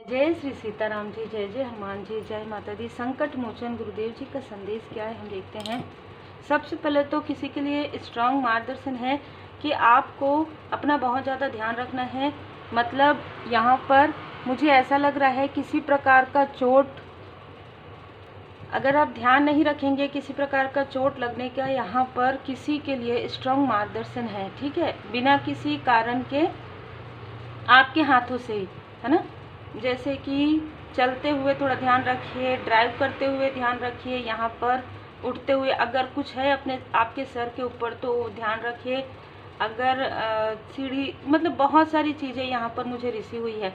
जय श्री सीताराम जी, जय जय हनुमान जी, जय माता दी। संकट मोचन गुरुदेव जी का संदेश क्या है हम देखते हैं। सबसे पहले तो किसी के लिए स्ट्रांग मार्गदर्शन है कि आपको अपना बहुत ज़्यादा ध्यान रखना है। मतलब यहाँ पर मुझे ऐसा लग रहा है किसी प्रकार का चोट, अगर आप ध्यान नहीं रखेंगे किसी प्रकार का चोट लगने का यहाँ पर किसी के लिए स्ट्रांग मार्गदर्शन है। ठीक है, बिना किसी कारण के आपके हाथों से ही, है ना। जैसे कि चलते हुए थोड़ा ध्यान रखिए, ड्राइव करते हुए ध्यान रखिए, यहाँ पर उठते हुए अगर कुछ है अपने आपके सर के ऊपर तो ध्यान रखिए। अगर सीढ़ी, मतलब बहुत सारी चीज़ें यहाँ पर मुझे रिसी हुई है,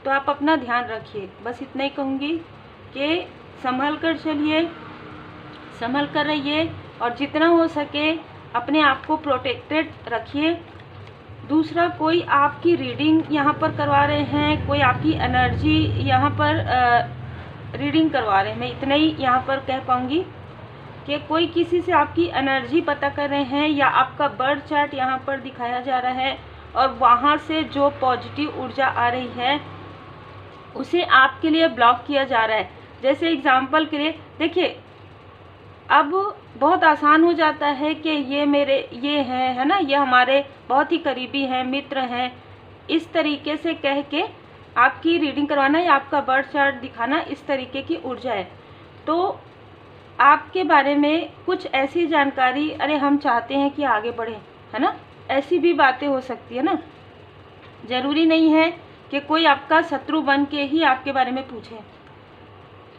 तो आप अपना ध्यान रखिए। बस इतना ही कहूँगी कि संभल कर चलिए, संभल कर रहिए और जितना हो सके अपने आप को प्रोटेक्टेड रखिए। दूसरा, कोई आपकी रीडिंग यहाँ पर करवा रहे हैं, कोई आपकी एनर्जी यहाँ पर रीडिंग करवा रहे हैं, मैं इतना ही यहाँ पर कह पाऊँगी कि कोई किसी से आपकी एनर्जी पता कर रहे हैं या आपका बर्थ चार्ट यहाँ पर दिखाया जा रहा है और वहाँ से जो पॉजिटिव ऊर्जा आ रही है उसे आपके लिए ब्लॉक किया जा रहा है। जैसे एग्जाम्पल के लिए देखिए, अब बहुत आसान हो जाता है कि ये मेरे ये हैं, है ना, ये हमारे बहुत ही करीबी हैं, मित्र हैं, इस तरीके से कह के आपकी रीडिंग करवाना या आपका बर्थ चार्ट दिखाना, इस तरीके की ऊर्जा है। तो आपके बारे में कुछ ऐसी जानकारी, अरे हम चाहते हैं कि आगे बढ़े, है ना, ऐसी भी बातें हो सकती है ना। ज़रूरी नहीं है कि कोई आपका शत्रु बन के ही आपके बारे में पूछे,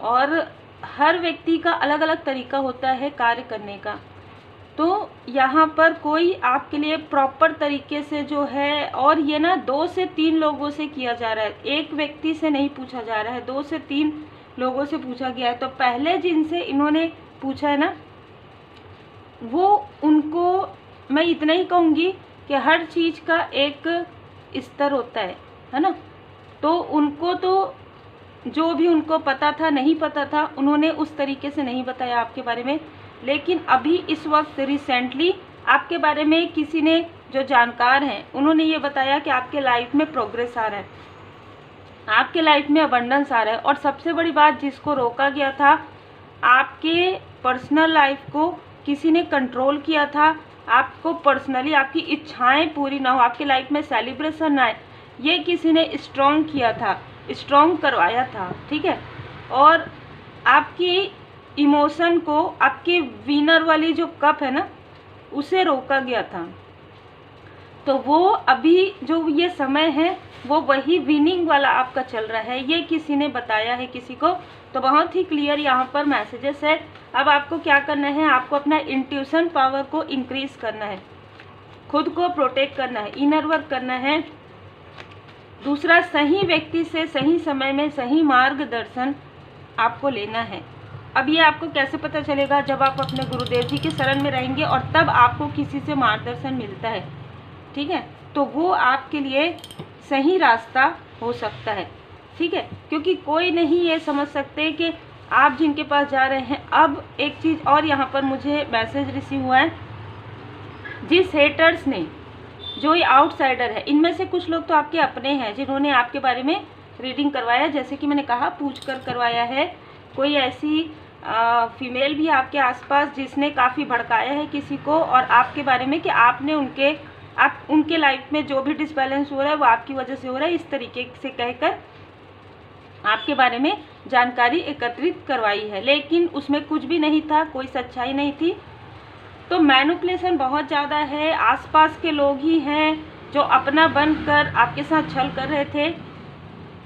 और हर व्यक्ति का अलग अलग तरीका होता है कार्य करने का। तो यहाँ पर कोई आपके लिए प्रॉपर तरीके से जो है, और ये ना 2 से 3 लोगों से किया जा रहा है, एक व्यक्ति से नहीं पूछा जा रहा है, 2 से 3 लोगों से पूछा गया है। तो पहले जिनसे इन्होंने पूछा है ना, वो उनको मैं इतना ही कहूँगी कि हर चीज़ का एक स्तर होता है ना। तो उनको तो जो भी उनको पता था, नहीं पता था, उन्होंने उस तरीके से नहीं बताया आपके बारे में। लेकिन अभी इस वक्त रिसेंटली आपके बारे में किसी ने, जो जानकार हैं, उन्होंने ये बताया कि आपके लाइफ में प्रोग्रेस आ रहा है, आपके लाइफ में अबंडेंस आ रहा है। और सबसे बड़ी बात, जिसको रोका गया था, आपके पर्सनल लाइफ को किसी ने कंट्रोल किया था, आपको पर्सनली आपकी इच्छाएं पूरी ना हो, आपके लाइफ में सेलिब्रेशन ना आए, ये किसी ने स्ट्रॉन्ग किया था, स्ट्रॉन्ग करवाया था। ठीक है, और आपकी इमोशन को, आपके विनर वाली जो कप है ना, उसे रोका गया था। तो वो अभी जो ये समय है वो वही विनिंग वाला आपका चल रहा है, ये किसी ने बताया है किसी को। तो बहुत ही क्लियर यहाँ पर मैसेजेस है। अब आपको क्या करना है, आपको अपना इंट्यूशन पावर को इंक्रीज करना है, खुद को प्रोटेक्ट करना है, इनर वर्क करना है। दूसरा, सही व्यक्ति से सही समय में सही मार्गदर्शन आपको लेना है। अब ये आपको कैसे पता चलेगा, जब आप अपने गुरुदेव जी के शरण में रहेंगे और तब आपको किसी से मार्गदर्शन मिलता है। ठीक है, तो वो आपके लिए सही रास्ता हो सकता है। ठीक है, क्योंकि कोई नहीं ये समझ सकते कि आप जिनके पास जा रहे हैं। अब एक चीज़ और यहाँ पर मुझे मैसेज रिसीव हुआ है, जिस हेटर्स ने, जो ये आउटसाइडर है, इनमें से कुछ लोग तो आपके अपने हैं जिन्होंने आपके बारे में रीडिंग करवाया, जैसे कि मैंने कहा पूछ कर करवाया है। कोई ऐसी फीमेल भी आपके आसपास जिसने काफ़ी भड़काया है किसी को और आपके बारे में कि आपने उनके लाइफ में जो भी डिसबैलेंस हो रहा है वो आपकी वजह से हो रहा है, इस तरीके से कहकर आपके बारे में जानकारी एकत्रित करवाई है। लेकिन उसमें कुछ भी नहीं था, कोई सच्चाई नहीं थी। तो मैनिपुलेशन बहुत ज़्यादा है, आसपास के लोग ही हैं जो अपना बनकर आपके साथ छल कर रहे थे।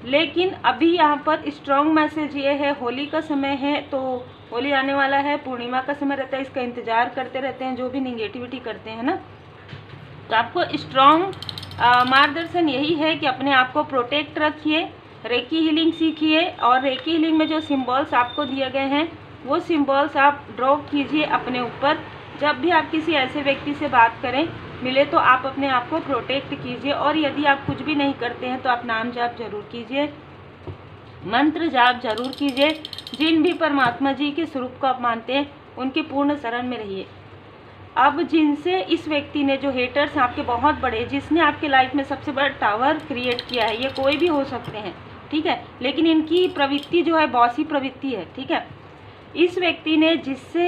लेकिन अभी यहाँ पर स्ट्रॉन्ग मैसेज ये है, होली का समय है, तो होली आने वाला है, पूर्णिमा का समय रहता है, इसका इंतज़ार करते रहते हैं जो भी निगेटिविटी करते हैं ना। तो आपको स्ट्रॉन्ग मार्गदर्शन यही है कि अपने आप को प्रोटेक्ट रखिए, रेकी हीलिंग सीखिए, और रेकी हीलिंग में जो सिम्बॉल्स आपको दिए गए हैं वो सिम्बॉल्स आप ड्रॉ कीजिए अपने ऊपर। जब भी आप किसी ऐसे व्यक्ति से बात करें, मिले, तो आप अपने आप को प्रोटेक्ट कीजिए। और यदि आप कुछ भी नहीं करते हैं तो आप नाम जाप जरूर कीजिए, मंत्र जाप जरूर कीजिए। जिन भी परमात्मा जी के स्वरूप को आप मानते हैं उनके पूर्ण शरण में रहिए। अब जिनसे इस व्यक्ति ने, जो हेटर्स हैं आपके बहुत बड़े, जिसने आपके लाइफ में सबसे बड़ा टावर क्रिएट किया है, ये कोई भी हो सकते हैं, ठीक है, लेकिन इनकी प्रवृत्ति जो है बॉसी प्रवृत्ति है, ठीक है। इस व्यक्ति ने जिससे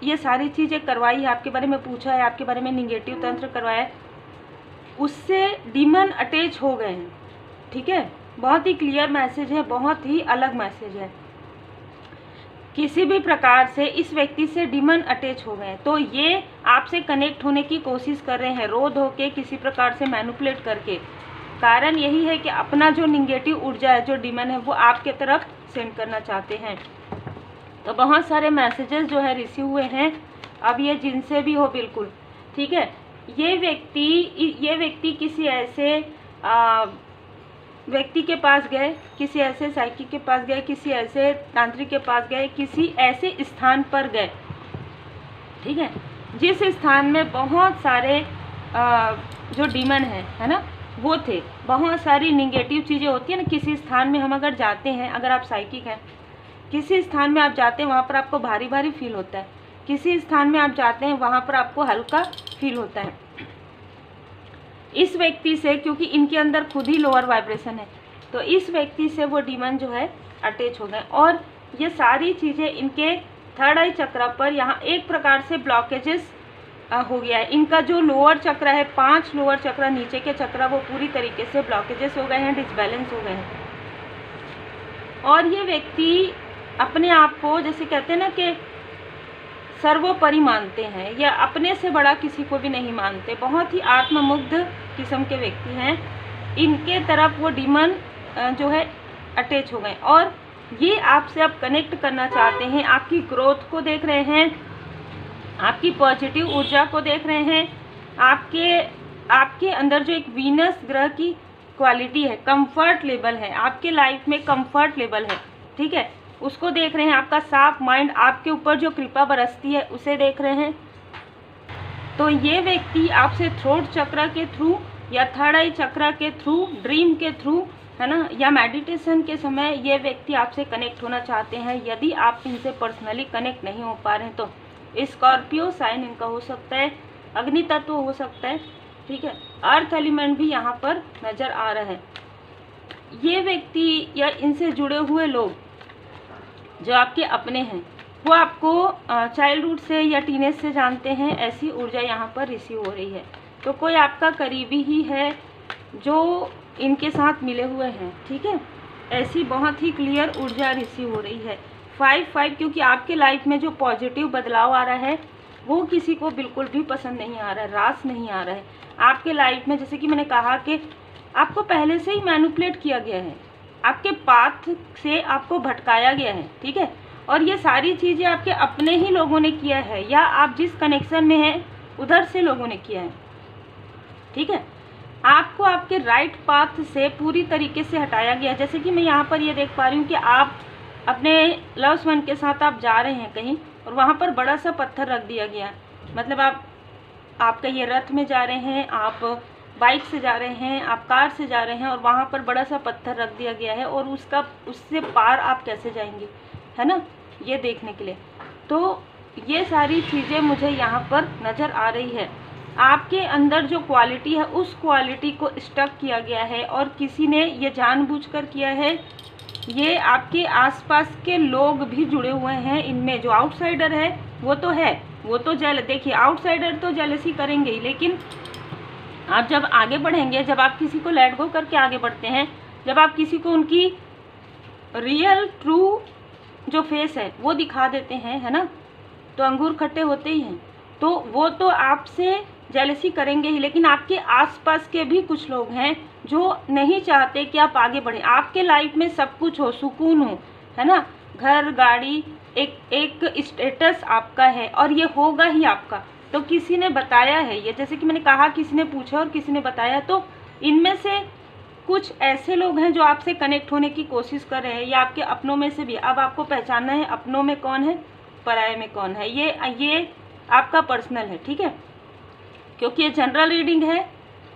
ये सारी चीज़ें करवाई है, आपके बारे में पूछा है, आपके बारे में निगेटिव तंत्र करवाया है, उससे डीमन अटैच हो गए हैं, ठीक है। बहुत ही क्लियर मैसेज है, बहुत ही अलग मैसेज है। किसी भी प्रकार से इस व्यक्ति से डीमन अटैच हो गए, तो ये आपसे कनेक्ट होने की कोशिश कर रहे हैं, रो धो के, किसी प्रकार से मैनिपुलेट करके। कारण यही है कि अपना जो निगेटिव ऊर्जा है, जो डीमन है, वो आपके तरफ सेंड करना चाहते हैं। तो बहुत सारे मैसेजेस जो है रिसीव हुए हैं, अब ये जिनसे भी हो बिल्कुल, ठीक है। ये व्यक्ति किसी ऐसे व्यक्ति के पास गए, किसी ऐसे साइकिक के पास गए, किसी ऐसे तांत्रिक के पास गए, किसी ऐसे स्थान पर गए, ठीक है, जिस स्थान में बहुत सारे जो डीमन है ना, वो थे। बहुत सारी निगेटिव चीज़ें होती है ना, किसी स्थान में हम अगर जाते हैं, अगर आप साइकिक हैं, किसी स्थान में आप जाते हैं, वहाँ पर आपको भारी भारी फील होता है। किसी स्थान में आप जाते हैं, वहाँ पर आपको हल्का फील होता है। इस व्यक्ति से, क्योंकि इनके अंदर खुद ही लोअर वाइब्रेशन है, तो इस व्यक्ति से वो डीमन जो है अटैच हो गए, और ये सारी चीज़ें इनके थर्ड आई चक्र पर यहाँ एक प्रकार से ब्लॉकेजेस हो गया है। इनका जो लोअर चक्र है, 5 लोअर चक्र, नीचे के चक्र, वो पूरी तरीके से ब्लॉकेजेस हो गए हैं, डिसबैलेंस हो गए हैं। और ये व्यक्ति अपने आप को, जैसे कहते हैं ना कि सर्वोपरि मानते हैं, या अपने से बड़ा किसी को भी नहीं मानते, बहुत ही आत्ममुग्ध किस्म के व्यक्ति हैं। इनके तरफ वो डीमन जो है अटैच हो गए, और ये आपसे अब कनेक्ट करना चाहते हैं, आपकी ग्रोथ को देख रहे हैं, आपकी पॉजिटिव ऊर्जा को देख रहे हैं, आपके अंदर जो एक वीनस ग्रह की क्वालिटी है, कंफर्ट लेवल है, आपके लाइफ में कंफर्ट लेवल है, ठीक है, उसको देख रहे हैं। आपका साफ माइंड, आपके ऊपर जो कृपा बरसती है, उसे देख रहे हैं। तो ये व्यक्ति आपसे थ्रोट चक्र के थ्रू, या थर्ड आई चक्र के थ्रू, ड्रीम के थ्रू, है ना, या मेडिटेशन के समय ये व्यक्ति आपसे कनेक्ट होना चाहते हैं। यदि आप इनसे पर्सनली कनेक्ट नहीं हो पा रहे हैं, तो स्कॉर्पियो साइन इनका हो सकता है, अग्नि तत्व हो सकता है, ठीक है, अर्थ एलिमेंट भी यहाँ पर नज़र आ रहा है। ये व्यक्ति या इनसे जुड़े हुए लोग जो आपके अपने हैं, वो आपको चाइल्डहुड से या टीनेज से जानते हैं, ऐसी ऊर्जा यहाँ पर रिसीव हो रही है। तो कोई आपका करीबी ही है जो इनके साथ मिले हुए हैं, ठीक है, ऐसी बहुत ही क्लियर ऊर्जा रिसीव हो रही है। 5-5, क्योंकि आपके लाइफ में जो पॉजिटिव बदलाव आ रहा है, वो किसी को बिल्कुल भी पसंद नहीं आ रहा है, रास नहीं आ रहा है आपके लाइफ में। जैसे कि मैंने कहा कि आपको पहले से ही मैनिपुलेट किया गया है, आपके पाथ से आपको भटकाया गया है, ठीक है, और ये सारी चीज़ें आपके अपने ही लोगों ने किया है, या आप जिस कनेक्शन में हैं उधर से लोगों ने किया है, ठीक है। आपको आपके राइट पाथ से पूरी तरीके से हटाया गया। जैसे कि मैं यहाँ पर ये देख पा रही हूँ कि आप अपने लव्स वन के साथ आप जा रहे हैं कहीं, और वहाँ पर बड़ा सा पत्थर रख दिया गया, मतलब आपका ये रथ में जा रहे हैं, आप बाइक से जा रहे हैं, आप कार से जा रहे हैं, और वहाँ पर बड़ा सा पत्थर रख दिया गया है, और उससे पार आप कैसे जाएंगे, है ना, ये देखने के लिए। तो ये सारी चीज़ें मुझे यहाँ पर नज़र आ रही है। आपके अंदर जो क्वालिटी है, उस क्वालिटी को स्टक किया गया है, और किसी ने ये जानबूझकर किया है। ये आपके आसपास के लोग भी जुड़े हुए हैं इनमें। जो आउटसाइडर है वो तो है, वो तो देखिए, आउटसाइडर तो जेलसी करेंगे ही, लेकिन आप जब आगे बढ़ेंगे, जब आप किसी को लेट गो करके आगे बढ़ते हैं, जब आप किसी को उनकी रियल ट्रू जो फेस है वो दिखा देते हैं, है ना, तो अंगूर खट्टे होते ही हैं। तो वो तो आपसे जेलसी करेंगे ही, लेकिन आपके आसपास के भी कुछ लोग हैं जो नहीं चाहते कि आप आगे बढ़ें, आपके लाइफ में सब कुछ हो, सुकून हो, है ना, घर गाड़ी, एक स्टेटस आपका है, और ये होगा ही आपका। तो किसी ने बताया है ये, जैसे कि मैंने कहा, किसी ने पूछा और किसी ने बताया। तो इनमें से कुछ ऐसे लोग हैं जो आपसे कनेक्ट होने की कोशिश कर रहे हैं, या आपके अपनों में से भी। अब आपको पहचानना है अपनों में कौन है, पराये में कौन है। ये आपका पर्सनल है, ठीक है, क्योंकि ये जनरल रीडिंग है।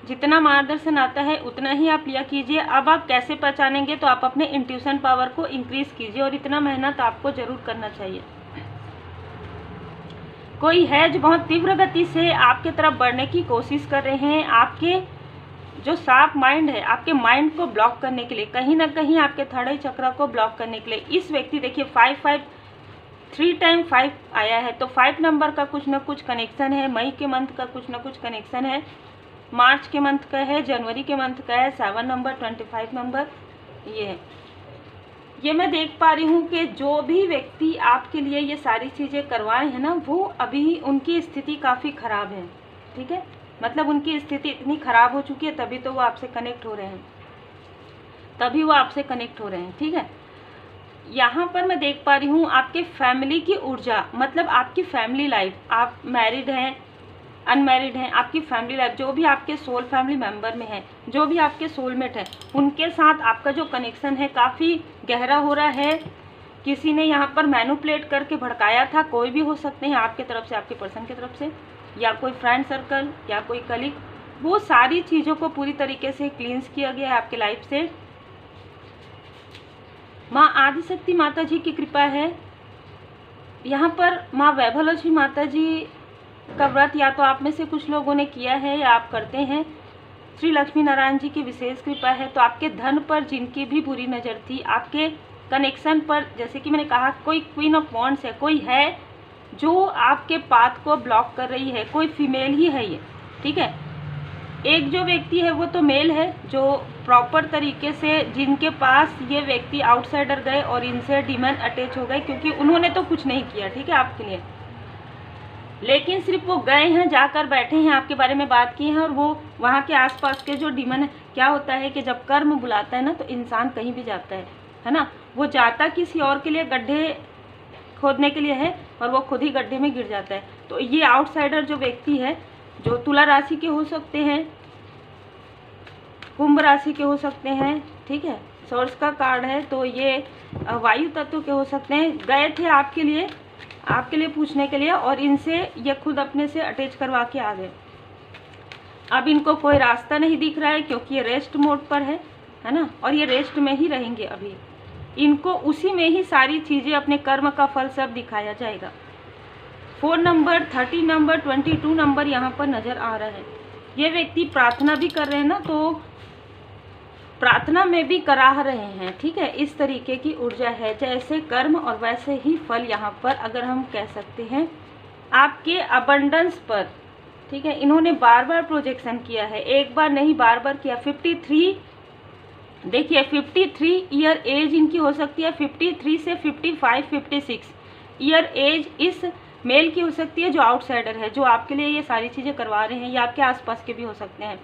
जितना मार्गदर्शन आता है उतना ही आप लिया कीजिए। अब आप कैसे पहचानेंगे, तो आप अपने इंट्यूशन पावर को इंक्रीज कीजिए, और इतना मेहनत आपको जरूर करना चाहिए। कोई है जो बहुत तीव्र गति से आपके तरफ बढ़ने की कोशिश कर रहे हैं, आपके जो शार्प माइंड है, आपके माइंड को ब्लॉक करने के लिए, कहीं ना कहीं आपके थर्ड आई चक्र को ब्लॉक करने के लिए इस व्यक्ति, देखिए 3 टाइम 5 आया है, तो 5 नंबर का कुछ ना कुछ कनेक्शन है, मई के मंथ का कुछ ना कुछ कनेक्शन है, मार्च के मंथ का है, जनवरी के मंथ का है, 7 नंबर 25 नंबर ये है। ये मैं देख पा रही हूँ कि जो भी व्यक्ति आपके लिए ये सारी चीज़ें करवाए हैं ना, वो अभी उनकी स्थिति काफ़ी ख़राब है, ठीक है, मतलब उनकी स्थिति इतनी ख़राब हो चुकी है, तभी तो वो आपसे कनेक्ट हो रहे हैं, ठीक है। यहाँ पर मैं देख पा रही हूँ आपके फैमिली की ऊर्जा, मतलब आपकी फैमिली लाइफ, आप मैरिड हैं, अनमैरिड हैं, आपकी फैमिली लाइफ, जो भी आपके सोल फैमिली मेंबर में है, जो भी आपके सोलमेट हैं, उनके साथ आपका जो कनेक्शन है काफ़ी गहरा हो रहा है। किसी ने यहाँ पर मैनिपुलेट करके भड़काया था, कोई भी हो सकते हैं, आपके तरफ से, आपके पर्सन की तरफ से, या कोई फ्रेंड सर्कल या कोई कलीग, वो सारी चीज़ों को पूरी तरीके से क्लींस किया गया है आपके लाइफ से। माँ आदिशक्ति माता जी की कृपा है। यहाँ पर माँ वैभवलक्ष्मी माता जी का व्रत या तो आप में से कुछ लोगों ने किया है या आप करते हैं। श्री लक्ष्मी नारायण जी की विशेष कृपा है। तो आपके धन पर जिनकी भी बुरी नज़र थी, आपके कनेक्शन पर, जैसे कि मैंने कहा, कोई क्वीन ऑफ वॉन्ड्स है, कोई है जो आपके पाथ को ब्लॉक कर रही है, कोई फीमेल ही है ये, ठीक है। एक जो व्यक्ति है वो तो मेल है, जो प्रॉपर तरीके से, जिनके पास ये व्यक्ति आउटसाइडर गए और इनसे डीमन अटैच हो गए, क्योंकि उन्होंने तो कुछ नहीं किया, ठीक है, आपके लिए, लेकिन सिर्फ वो गए हैं, जाकर बैठे हैं, आपके बारे में बात की है, और वो वहाँ के आसपास के जो डीमन है, क्या होता है कि जब कर्म बुलाता है ना, तो इंसान कहीं भी जाता है ना, वो जाता किसी और के लिए गड्ढे खोदने के लिए है, और वो खुद ही गड्ढे में गिर जाता है। तो ये आउटसाइडर जो व्यक्ति है, जो तुला राशि के हो सकते हैं, कुंभ राशि के हो सकते हैं, ठीक है, सोर्स का कार्ड है, तो ये वायु तत्व के हो सकते हैं, गए थे आपके लिए पूछने के लिए, और इनसे ये खुद अपने से अटैच करवा के आ गए। अब इनको कोई रास्ता नहीं दिख रहा है, क्योंकि ये रेस्ट मोड पर है ना, और ये रेस्ट में ही रहेंगे अभी, इनको उसी में ही सारी चीज़ें, अपने कर्म का फल सब दिखाया जाएगा। 4 नंबर, 30 नंबर, 22 नंबर यहाँ पर नज़र आ रहा है। ये व्यक्ति प्रार्थना भी कर रहे हैं ना, तो प्रार्थना में भी कराह रहे हैं, ठीक है, इस तरीके की ऊर्जा है, जैसे कर्म और वैसे ही फल यहाँ पर, अगर हम कह सकते हैं, आपके अबंडेंस पर, ठीक है। इन्होंने बार बार प्रोजेक्शन किया है, एक बार नहीं बार बार किया। 53, देखिए 53 ईयर एज इनकी हो सकती है, 53 से 55, 56 ईयर एज इस मेल की हो सकती है, जो आउटसाइडर है, जो आपके लिए ये सारी चीज़ें करवा रहे हैं, या आपके आसपास के भी हो सकते हैं।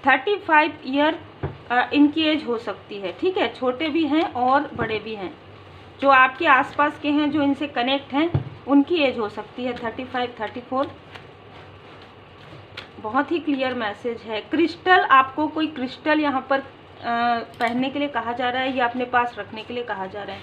35 ईयर इनकी एज हो सकती है, ठीक है, छोटे भी हैं और बड़े भी हैं, जो आपके आसपास के हैं, जो इनसे कनेक्ट हैं, उनकी एज हो सकती है 35, 34। बहुत ही क्लियर मैसेज है। क्रिस्टल, आपको कोई क्रिस्टल यहाँ पर पहनने के लिए कहा जा रहा है, या अपने पास रखने के लिए कहा जा रहा है,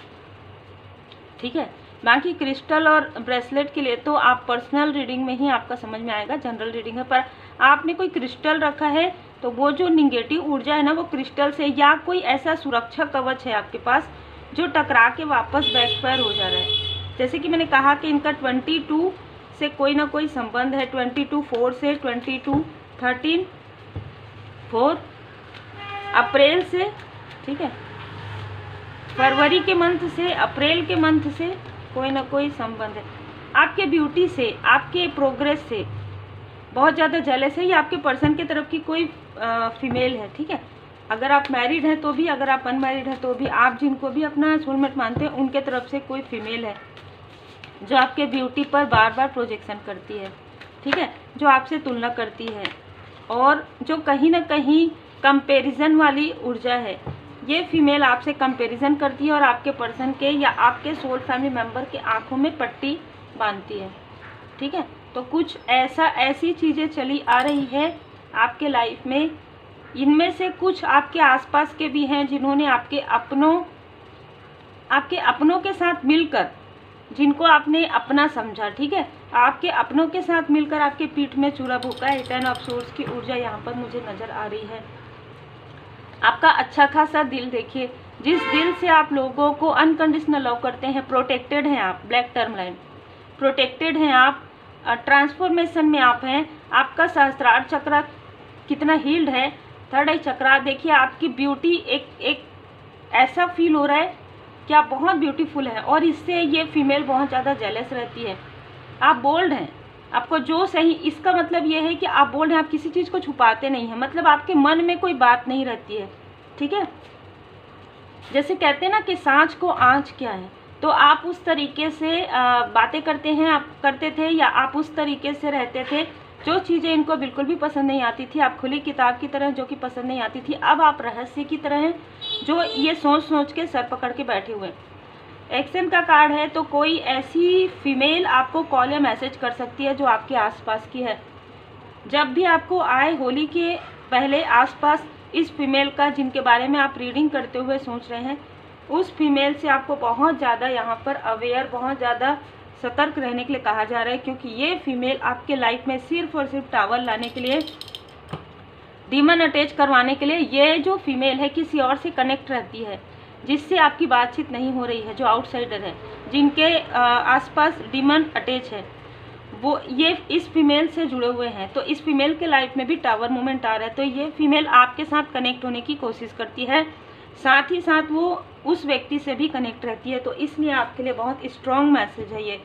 ठीक है। बाकी क्रिस्टल और ब्रेसलेट के लिए तो आप पर्सनल रीडिंग में ही आपका समझ में आएगा, जनरल रीडिंग है, पर आपने कोई क्रिस्टल रखा है, तो वो जो निगेटिव ऊर्जा है ना, वो क्रिस्टल से, या कोई ऐसा सुरक्षा कवच है आपके पास जो टकरा के वापस बैकफायर हो जा रहा है। जैसे कि मैंने कहा कि इनका 22 से कोई ना कोई संबंध है, 22/4 से, 22/13, 4 अप्रैल से, ठीक है, फरवरी के मंथ से, अप्रैल के मंथ से कोई ना कोई संबंध है। आपके ब्यूटी से, आपके प्रोग्रेस से बहुत ज़्यादा जेलस है, ये आपके पर्सन की तरफ की कोई फीमेल है, ठीक है। अगर आप मैरिड हैं तो भी, अगर आप अनमैरिड हैं तो भी, आप जिनको भी अपना सोलमेट मानते हैं, उनके तरफ से कोई फीमेल है जो आपके ब्यूटी पर बार बार प्रोजेक्शन करती है, ठीक है, जो आपसे तुलना करती है, और जो कहीं ना कहीं कंपैरिजन वाली ऊर्जा है। ये फीमेल आपसे कंपैरिजन करती है, और आपके पर्सन के या आपके सोल फैमिली मेम्बर के आंखों में पट्टी बांधती है, ठीक है। तो कुछ ऐसी चीज़ें चली आ रही है आपके लाइफ में। इनमें से कुछ आपके आसपास के भी हैं, जिन्होंने आपके अपनों के साथ मिलकर, जिनको आपने अपना समझा, ठीक है, आपके अपनों के साथ मिलकर आपके पीठ में चूल्हा भूका है। 10 ऑफ सोर्ड्स की ऊर्जा यहाँ पर मुझे नज़र आ रही है। आपका अच्छा खासा दिल, देखिए, जिस दिल से आप लोगों को अनकंडीशनल लव करते हैं, प्रोटेक्टेड हैं आप, ब्लैक टर्म लाइन, प्रोटेक्टेड हैं आप, ट्रांसफॉर्मेशन में आप हैं। आपका सहस्त्रार चक्र कितना हील्ड है, थर्ड आई चक्रा, देखिए आपकी ब्यूटी एक ऐसा फील हो रहा है कि आप बहुत ब्यूटीफुल हैं और इससे ये फीमेल बहुत ज़्यादा जेलस रहती है। आप बोल्ड हैं, आपको जो सही, इसका मतलब ये है कि आप बोल्ड हैं, आप किसी चीज़ को छुपाते नहीं हैं, मतलब आपके मन में कोई बात नहीं रहती है, ठीक है। जैसे कहते हैं ना कि सांच को आँच क्या है, तो आप उस तरीके से बातें करते हैं, आप करते थे, या आप उस तरीके से रहते थे जो चीज़ें इनको बिल्कुल भी पसंद नहीं आती थी। आप खुली किताब की तरह जो कि पसंद नहीं आती थी, अब आप रहस्य की तरह हैं जो ये सोच सोच के सर पकड़ के बैठे हुए हैं। एक्शन का कार्ड है, तो कोई ऐसी फीमेल आपको कॉल या मैसेज कर सकती है जो आपके आसपास की है। जब भी आपको आए होली के पहले आसपास इस फीमेल का, जिनके बारे में आप रीडिंग करते हुए सोच रहे हैं, उस फीमेल से आपको बहुत ज़्यादा यहाँ पर अवेयर, बहुत ज़्यादा सतर्क रहने के लिए कहा जा रहा है, क्योंकि ये फीमेल आपके लाइफ में सिर्फ और सिर्फ टावर लाने के लिए, डीमन अटैच करवाने के लिए, ये जो फीमेल है किसी और से कनेक्ट रहती है जिससे आपकी बातचीत नहीं हो रही है, जो आउटसाइडर है, जिनके आसपास डीमन अटैच है, वो ये इस फीमेल से जुड़े हुए हैं। तो इस फीमेल के लाइफ में भी टावर मोमेंट आ रहा है, तो ये फीमेल आपके साथ कनेक्ट होने की कोशिश करती है, साथ ही साथ वो उस व्यक्ति से भी कनेक्ट रहती है। तो इसलिए आपके लिए बहुत स्ट्रॉन्ग मैसेज है ये,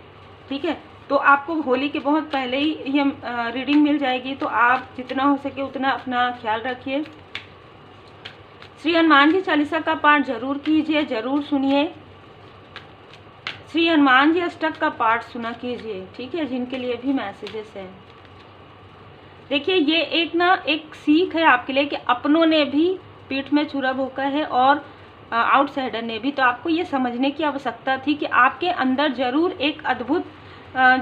ठीक है। तो आपको होली के बहुत पहले ही ये रीडिंग मिल जाएगी, तो आप जितना हो सके उतना अपना ख्याल रखिए। श्री हनुमान जी चालीसा का पाठ जरूर कीजिए, जरूर सुनिए। श्री हनुमान जी अष्टक का पाठ सुना कीजिए, ठीक है, जिनके लिए भी मैसेजेस हैं। देखिए ये एक सीख है आपके लिए कि अपनों ने भी पीठ में छुरा भोंका है और आउटसाइडर ने भी। तो आपको ये समझने की आवश्यकता थी कि आपके अंदर ज़रूर एक अद्भुत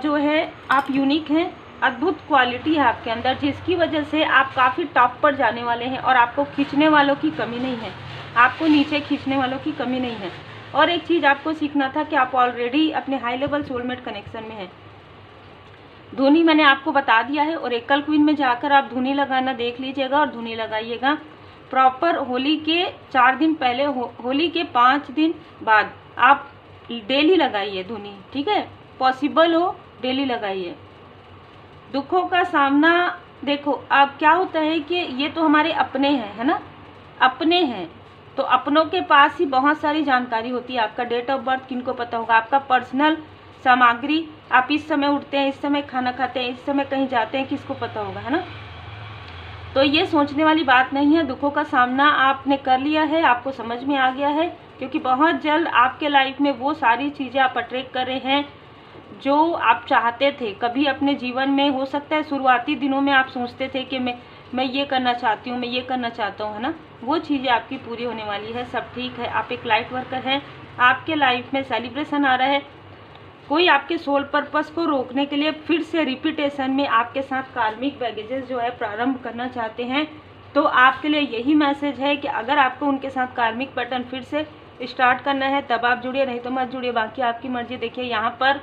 जो है, आप यूनिक हैं, अद्भुत क्वालिटी है आपके अंदर, जिसकी वजह से आप काफ़ी टॉप पर जाने वाले हैं और आपको खींचने वालों की कमी नहीं है, आपको नीचे खींचने वालों की कमी नहीं है। और एक चीज़ आपको सीखना था कि आप ऑलरेडी अपने हाई लेवल सोलमेट कनेक्शन में हैं। धुनी मैंने आपको बता दिया है, और एकल क्वीन में जाकर आप धुनी लगाना देख लीजिएगा और धुनी लगाइएगा। प्रॉपर होली के 4 दिन पहले, होली के 5 दिन बाद आप डेली लगाइए धुनी, ठीक है, पॉसिबल हो डेली लगाइए। दुखों का सामना, देखो अब क्या होता है कि ये तो हमारे अपने हैं, है ना, अपने हैं, तो अपनों के पास ही बहुत सारी जानकारी होती है। आपका डेट ऑफ बर्थ किनको पता होगा, आपका पर्सनल सामग्री, आप इस समय उठते हैं, इस समय खाना खाते हैं, इस समय कहीं जाते हैं, किसको पता होगा, है ना। तो ये सोचने वाली बात नहीं है। दुखों का सामना आपने कर लिया है, आपको समझ में आ गया है, क्योंकि बहुत जल्द आपके लाइफ में वो सारी चीज़ें आप अट्रैक्ट कर रहे हैं जो आप चाहते थे कभी अपने जीवन में। हो सकता है शुरुआती दिनों में आप सोचते थे कि मैं ये करना चाहती हूँ, मैं ये करना चाहता हूँ, है ना, वो चीज़ें आपकी पूरी होने वाली है। सब ठीक है, आप एक लाइट वर्कर हैं, आपके लाइफ में सेलिब्रेशन आ रहा है। कोई आपके सोल पर्पस को रोकने के लिए फिर से रिपीटेशन में आपके साथ कार्मिक बैगेजेस जो है प्रारंभ करना चाहते हैं, तो आपके लिए यही मैसेज है कि अगर आपको उनके साथ कार्मिक पैटर्न फिर से स्टार्ट करना है तब आप जुड़िए, नहीं तो मत जुड़िए, बाकी आपकी मर्जी। देखिए यहाँ पर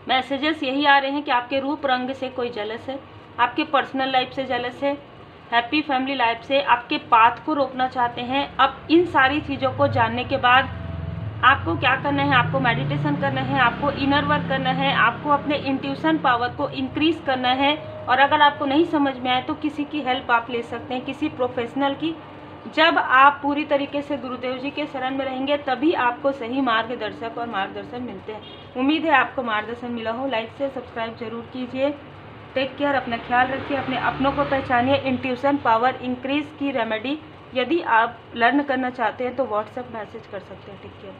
मैसेजेस यही आ रहे हैं कि आपके रूप रंग से कोई जेलस है, आपके पर्सनल लाइफ से जेलस है, हैप्पी फैमिली लाइफ से, आपके पाथ को रोकना चाहते हैं। अब इन सारी चीज़ों को जानने के बाद आपको क्या करना है, आपको मेडिटेशन करना है, आपको इनर वर्क करना है, आपको अपने इंट्यूशन पावर को इंक्रीज करना है। और अगर आपको नहीं समझ में आए तो किसी की हेल्प आप ले सकते हैं, किसी प्रोफेशनल की। जब आप पूरी तरीके से गुरुदेव जी के शरण में रहेंगे तभी आपको सही मार्गदर्शक और मार्गदर्शन मिलते हैं। उम्मीद है आपको मार्गदर्शन मिला हो। लाइक से सब्सक्राइब जरूर कीजिए। टेक केयर, अपना ख्याल रखिए, अपने अपनों को पहचानिए। इंट्यूशन पावर इंक्रीज की रेमेडी यदि आप लर्न करना चाहते हैं तो व्हाट्सएप मैसेज कर सकते हैं। Take care.